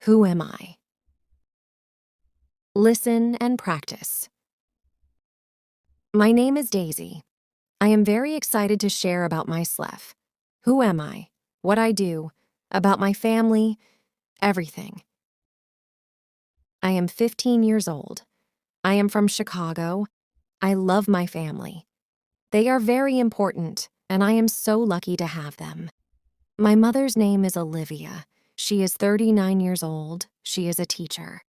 Who am I? Listen and practice. My name is Daisy. I am very excited to share about myself. Who am I? What I do, about my family, everything. I am 15 years old. I am from Chicago. I love my family. They are very important, and I am so lucky to have them. My mother's name is Olivia. She is 39 years old. She is a teacher.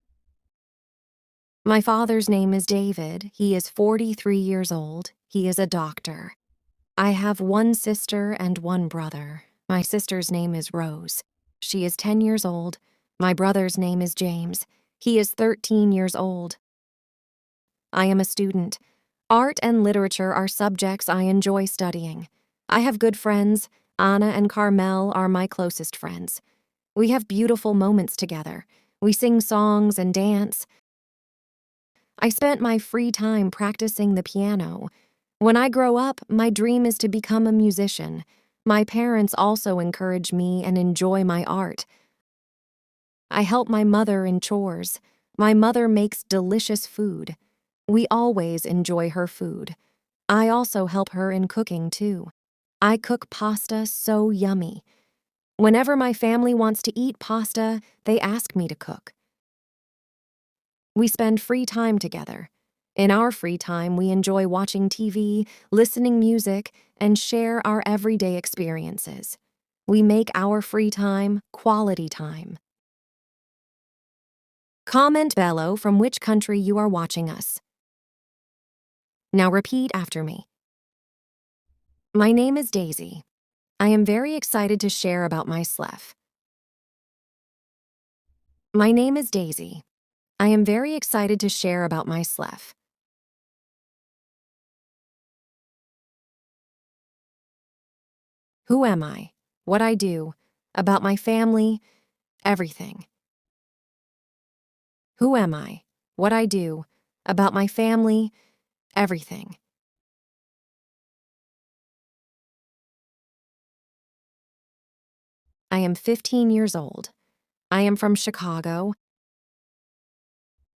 My father's name is David. He is 43 years old. He is a doctor. I have one sister and one brother. My sister's name is Rose. She is 10 years old. My brother's name is James. He is 13 years old. I am a student. Art and literature are subjects I enjoy studying. I have good friends. Anna and Carmel are my closest friends. We have beautiful moments together. We sing songs and dance. I spent my free time practicing the piano. When I grow up, my dream is to become a musician. My parents also encourage me and enjoy my art. I help my mother in chores. My mother makes delicious food. We always enjoy her food. I also help her in cooking too. I cook pasta so yummy. Whenever my family wants to eat pasta, they ask me to cook. We spend free time together. In our free time, we enjoy watching TV, listening music, and share our everyday experiences. We make our free time quality time. Comment below from which country you are watching us. Now repeat after me. My name is Daisy. I am very excited to share about myself. My name is Daisy. I am very excited to share about myself. Who am I? What I do, about my family, everything. Who am I? What I do, about my family, everything. I am 15 years old. I am from Chicago.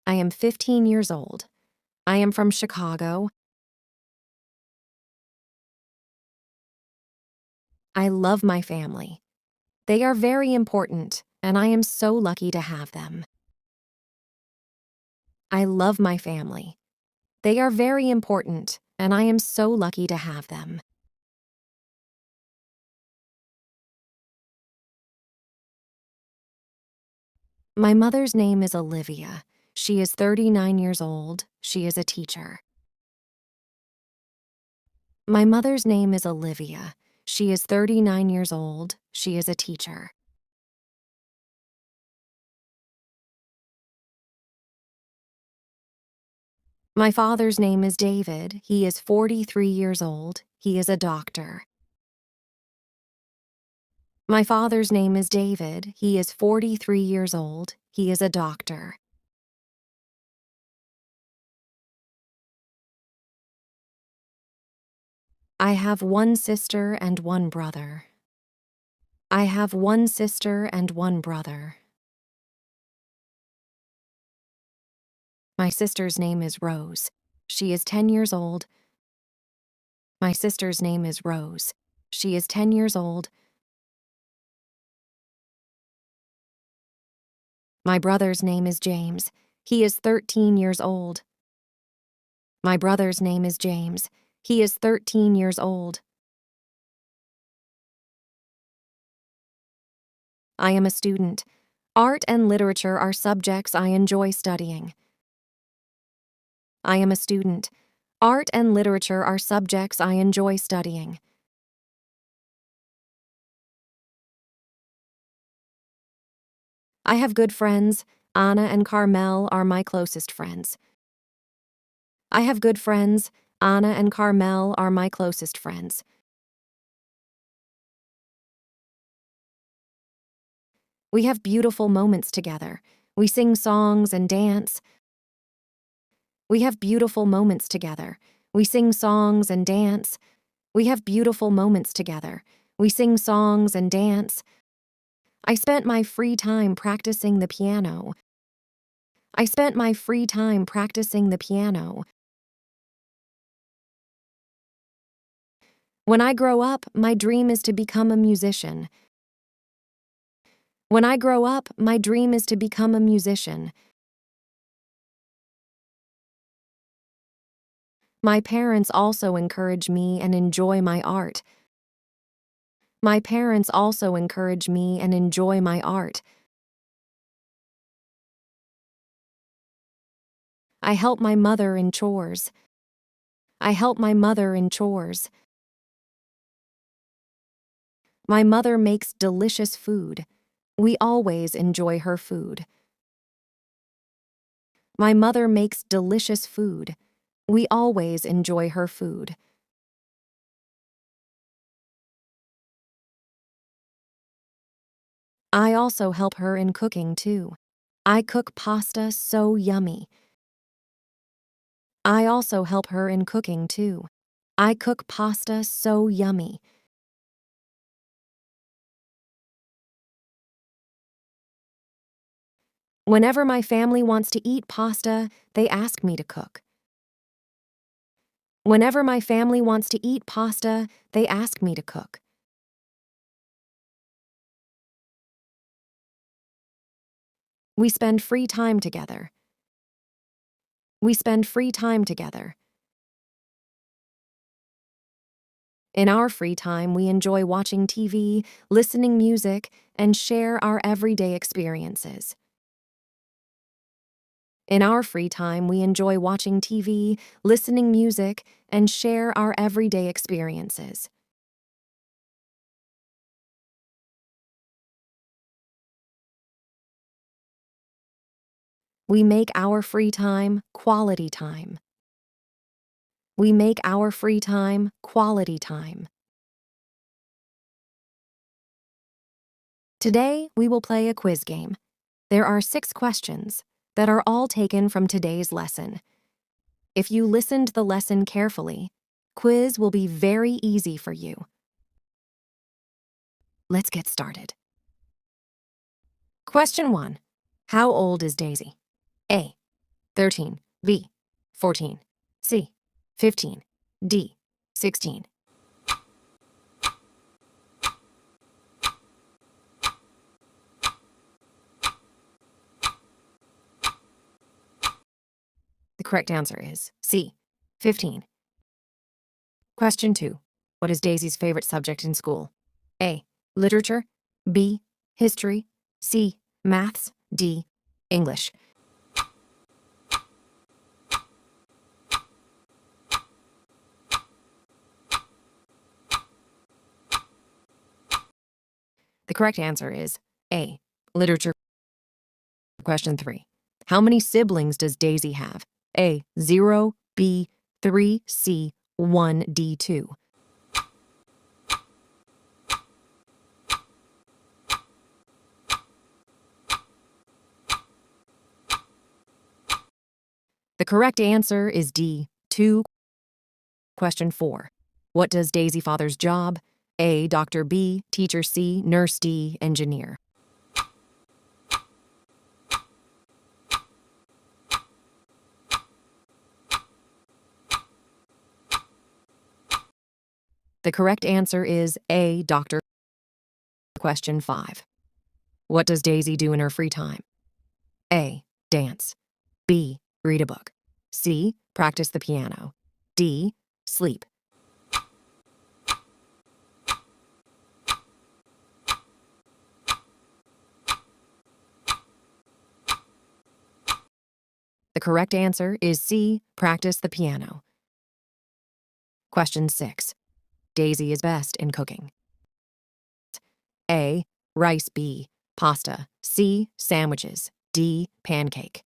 I am 15 years old. I am from Chicago. I love my family. They are very important, and I am so lucky to have them. I love my family. They are very important, and I am so lucky to have them. My mother's name is Olivia. She is 39 years old. She is a teacher. My mother's name is Olivia. She is 39 years old. She is a teacher. My father's name is David. He is 43 years old. He is a doctor. My father's name is David. He is 43 years old. He is a doctor. I have one sister and one brother. I have one sister and one brother. My sister's name is Rose. She is 10 years old. My sister's name is Rose. She is 10 years old. My brother's name is James. He is 13 years old. My brother's name is James. He is 13 years old. I am a student. Art and literature are subjects I enjoy studying. I am a student. Art and literature are subjects I enjoy studying. I have good friends. Anna and Carmel are my closest friends. I have good friends. Anna and Carmel are my closest friends. We have beautiful moments together. We sing songs and dance. We have beautiful moments together. We sing songs and dance. We have beautiful moments together. We sing songs and dance. I spent my free time practicing the piano. I spent my free time practicing the piano. When I grow up, my dream is to become a musician. When I grow up, my dream is to become a musician. My parents also encourage me and enjoy my art. My parents also encourage me and enjoy my art. I help my mother in chores. I help my mother in chores. My mother makes delicious food. We always enjoy her food. My mother makes delicious food. We always enjoy her food. I also help her in cooking too. I cook pasta so yummy. I also help her in cooking too. I cook pasta so yummy. Whenever my family wants to eat pasta, they ask me to cook. Whenever my family wants to eat pasta, they ask me to cook. We spend free time together. We spend free time together. In our free time, we enjoy watching TV, listening music, and share our everyday experiences. In our free time, we enjoy watching TV, listening music, and share our everyday experiences. We make our free time quality time. We make our free time quality time. Today, we will play a quiz game. There are 6 questions that are all taken from today's lesson. If you listened to the lesson carefully, quiz will be very easy for you. Let's get started. Question 1. How old is Daisy? A. 13. B. 14. C. 15. D. 16. The correct answer is C. 15. Question 2. What is Daisy's favorite subject in school? A. Literature. B. History. C. Maths. D. English. The correct answer is A. Literature. Question 3. How many siblings does Daisy have? A. 0. B. 3. C. 1. D. 2. The correct answer is D. 2. Question 4. What does Daisy father's job? A. Doctor. B. Teacher. C. Nurse. D. Engineer. The correct answer is A. Doctor. Question 5. What does Daisy do in her free time? A. Dance. B. Read a book. C. Practice the piano. D. Sleep. The correct answer is C. Practice the piano. Question 6. Daisy is best in cooking. A. Rice. B. Pasta. C. Sandwiches. D. Pancake.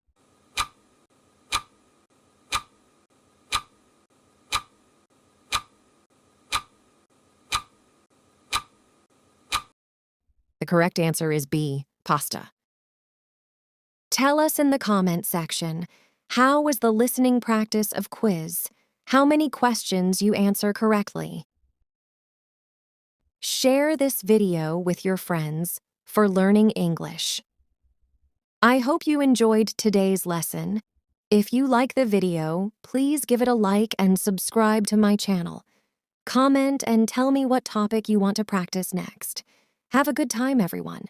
The correct answer is B. Pasta. Tell us in the comment section, how was the listening practice of quiz? How many questions you answer correctly? Share this video with your friends. for learning English. I hope you enjoyed today's lesson. If you like the video, please give it a like and subscribe to my channel. Comment and tell me what topic you want to practice next. Have a good time, everyone.